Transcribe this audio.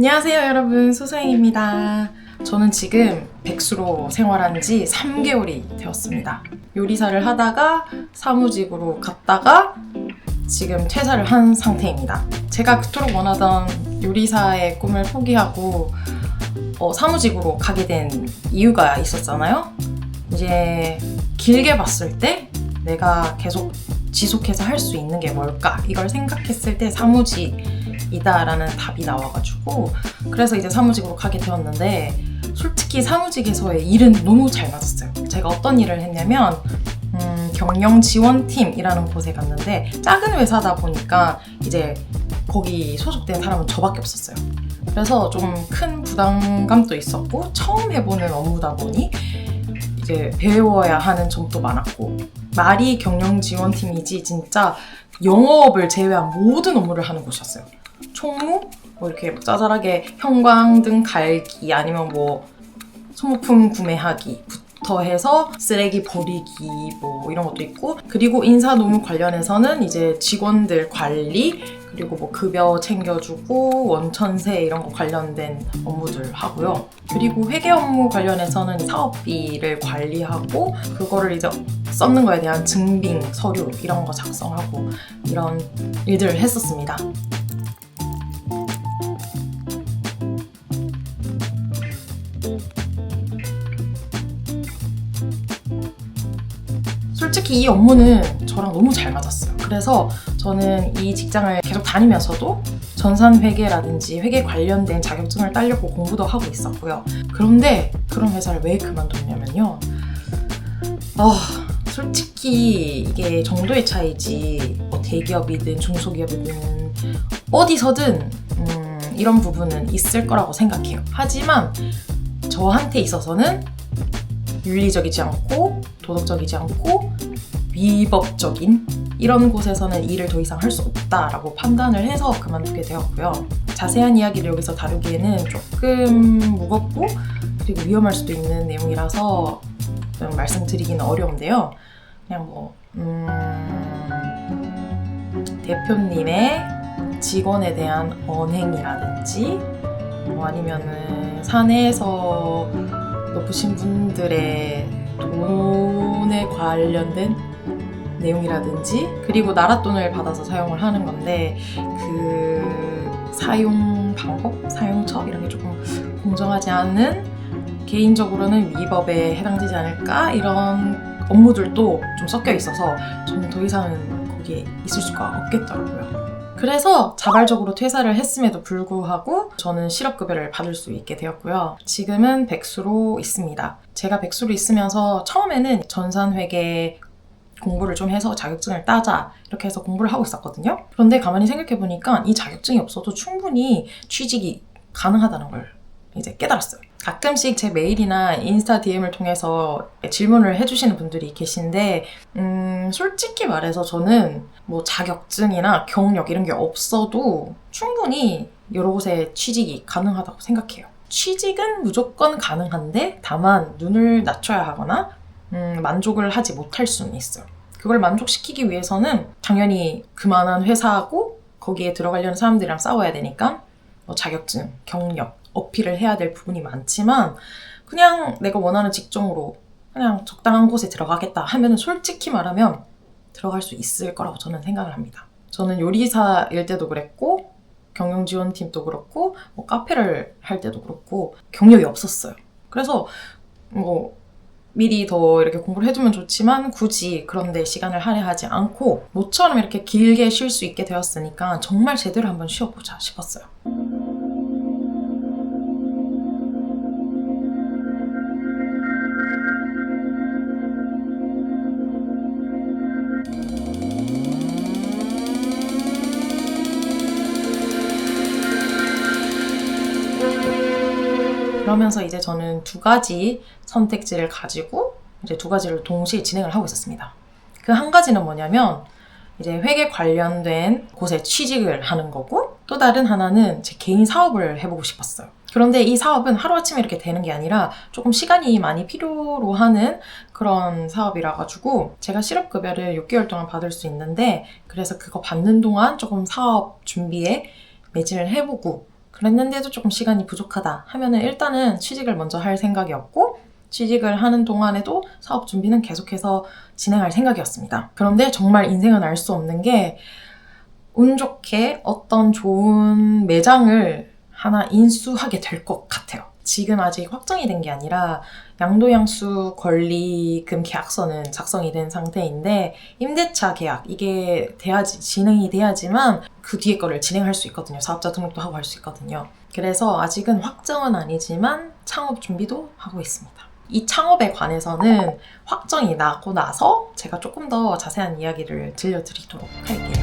안녕하세요 여러분, 소소행입니다. 저는 지금 백수로 생활한 지 3개월이 되었습니다. 요리사를 하다가 사무직으로 갔다가 지금 퇴사를 한 상태입니다. 제가 그토록 원하던 요리사의 꿈을 포기하고 사무직으로 가게 된 이유가 있었잖아요. 이제 길게 봤을 때 내가 계속 지속해서 할 수 있는 게 뭘까? 이걸 생각했을 때 사무직이다라는 답이 나와가지고 그래서 이제 사무직으로 가게 되었는데, 솔직히 사무직에서의 일은 너무 잘 맞았어요. 제가 어떤 일을 했냐면 경영지원팀이라는 곳에 갔는데, 작은 회사다 보니까 이제 거기 소속된 사람은 저밖에 없었어요. 그래서 좀 큰 부담감도 있었고, 처음 해보는 업무다 보니 이제 배워야 하는 점도 많았고, 말이 경영지원팀이지 진짜 영업을 제외한 모든 업무를 하는 곳이었어요. 총무, 뭐 이렇게 짜잘하게 형광등 갈기, 아니면 뭐 소모품 구매하기부터 해서 쓰레기 버리기 뭐 이런 것도 있고, 그리고 인사노무 관련해서는 이제 직원들 관리, 그리고 뭐 급여 챙겨주고 원천세 이런 거 관련된 업무들 하고요. 그리고 회계 업무 관련해서는 사업비를 관리하고 그거를 이제 썼는 거에 대한 증빙 서류 이런 거 작성하고 이런 일들을 했었습니다. 솔직히 이 업무는 저랑 너무 잘 맞았어요. 그래서 저는 이 직장을 계속 다니면서도 전산회계라든지 회계 관련된 자격증을 따려고 공부도 하고 있었고요. 그런데 그런 회사를 왜 그만뒀냐면요. 솔직히 이게 정도의 차이지, 뭐 대기업이든 중소기업이든 어디서든 이런 부분은 있을 거라고 생각해요. 하지만 저한테 있어서는 윤리적이지 않고 도덕적이지 않고 위법적인 이런 곳에서는 일을 더 이상 할 수 없다라고 판단을 해서 그만두게 되었고요. 자세한 이야기를 여기서 다루기에는 조금 무겁고 그리고 위험할 수도 있는 내용이라서 좀 말씀드리기는 어려운데요. 그냥 대표님의 직원에 대한 언행이라든지 뭐 아니면은 사내에서 높으신 분들의 돈에 관련된 내용이라든지, 그리고 나라 돈을 받아서 사용을 하는 건데 그 사용 방법, 사용처 이런 게 조금 공정하지 않은, 개인적으로는 위법에 해당되지 않을까, 이런 업무들도 좀 섞여 있어서 저는 더 이상은 거기에 있을 수가 없겠더라고요. 그래서 자발적으로 퇴사를 했음에도 불구하고 저는 실업급여를 받을 수 있게 되었고요. 지금은 백수로 있습니다. 제가 백수로 있으면서 처음에는 전산회계 공부를 좀 해서 자격증을 따자 이렇게 해서 공부를 하고 있었거든요. 그런데 가만히 생각해보니까 이 자격증이 없어도 충분히 취직이 가능하다는 걸 이제 깨달았어요. 가끔씩 제 메일이나 인스타 DM을 통해서 질문을 해주시는 분들이 계신데 솔직히 말해서 저는 뭐 자격증이나 경력 이런 게 없어도 충분히 여러 곳에 취직이 가능하다고 생각해요. 취직은 무조건 가능한데 다만 눈을 낮춰야 하거나 만족을 하지 못할 수는 있어요. 그걸 만족시키기 위해서는 당연히 그만한 회사하고 거기에 들어가려는 사람들이랑 싸워야 되니까 뭐 자격증, 경력, 어필을 해야 될 부분이 많지만, 그냥 내가 원하는 직종으로 그냥 적당한 곳에 들어가겠다 하면은 솔직히 말하면 들어갈 수 있을 거라고 저는 생각을 합니다. 저는 요리사일 때도 그랬고 경영지원팀도 그렇고 뭐 카페를 할 때도 그렇고 경력이 없었어요. 그래서 뭐 미리 더 이렇게 공부를 해두면 좋지만 굳이 그런데 시간을 할애하지 않고 모처럼 이렇게 길게 쉴 수 있게 되었으니까 정말 제대로 한번 쉬어보자 싶었어요. 그러면서 이제 저는 두 가지 선택지를 가지고 이제 두 가지를 동시에 진행을 하고 있었습니다. 그 한 가지는 뭐냐면 이제 회계 관련된 곳에 취직을 하는 거고, 또 다른 하나는 제 개인 사업을 해보고 싶었어요. 그런데 이 사업은 하루아침에 이렇게 되는 게 아니라 조금 시간이 많이 필요로 하는 그런 사업이라 가지고 제가 실업급여를 6개월 동안 받을 수 있는데, 그래서 그거 받는 동안 조금 사업 준비에 매진을 해보고 그랬는데도 조금 시간이 부족하다 하면은 일단은 취직을 먼저 할 생각이었고, 취직을 하는 동안에도 사업 준비는 계속해서 진행할 생각이었습니다. 그런데 정말 인생은 알 수 없는 게, 운 좋게 어떤 좋은 매장을 하나 인수하게 될 것 같아요. 지금 아직 확정이 된 게 아니라 양도양수 권리금 계약서는 작성이 된 상태인데, 임대차 계약 이게 진행이 돼야지만 그 뒤에 거를 진행할 수 있거든요. 사업자 등록도 하고 할 수 있거든요. 그래서 아직은 확정은 아니지만 창업 준비도 하고 있습니다. 이 창업에 관해서는 확정이 나고 나서 제가 조금 더 자세한 이야기를 들려드리도록 할게요.